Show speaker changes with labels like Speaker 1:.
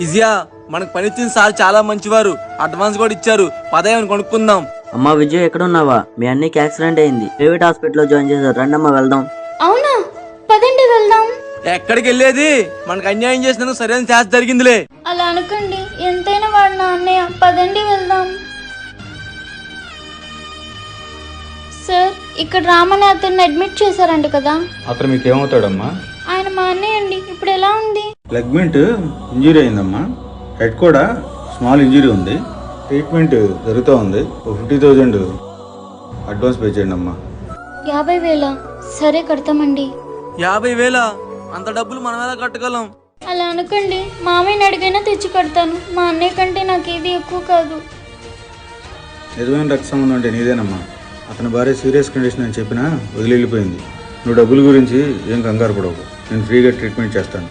Speaker 1: ఇజియా, మనకు పనిచ్చిన సార్ చాలా మంచివారు, అడ్వాన్స్ కూడా ఇచ్చారు. పదయ్యని కొనుక్కుందాం.
Speaker 2: అమ్మా విజయ్, ఎక్కడున్నావా? మీ అన్నకి యాక్సిడెంట్ అయింది, ప్రైవేట్ హాస్పిటల్లో జాయిన్ చేశారు. రండమ్మా వెళ్దాం.
Speaker 3: అవునా? పదండి వెళ్దాం.
Speaker 1: ఎక్కడికి వెళ్ళేది? మనకు అన్యాయం చేసినందుకు సరైన శాస్తి జరిగిందిలే.
Speaker 3: అలా అనకండి, ఎంతైనా వాడు నా అన్నయ్య. పదండి వెళ్దాం. సార్, ఇక్కడ రామని అతన్ని అడ్మిట్ చేశారంట కదా.
Speaker 4: అతను మీకు ఏమవుతాడమ్మా?
Speaker 3: ఆయన మా అన్నయ్య అండి. ఇప్పుడు ఎలా ఉంది?
Speaker 4: లెగ్మెంట్ ఇంజురీ అయిందమ్మా. హెడ్ కూడా స్మాల్ ఇంజురీ ఉంది. ట్రీట్మెంట్ జరుగుతూ ఉంది. 50,000 అడ్వాన్స్ పే చేయండి అమ్మా.
Speaker 3: 50,000? సరే, కడతామండి.
Speaker 1: 50,000? అంత డబ్బులు మనం ఎలా కట్టగలం?
Speaker 3: అలా అనకండి, మామయ్యని అడిగైనా తెచ్చి కడతాను. మా అన్నయ్య కంటే నాకు ఏది ఎక్కువ కాదు.
Speaker 4: నిజమైన రక్త సంబంధం అంటే నీదేనమ్మా. అతని భార్య సీరియస్ కండిషన్ అని చెప్పినా వదిలి వెళ్ళిపోయింది. నువ్వు డబ్బుల గురించి ఏం కంగారు పడవు. నేను ఫ్రీగా ట్రీట్మెంట్ చేస్తాను.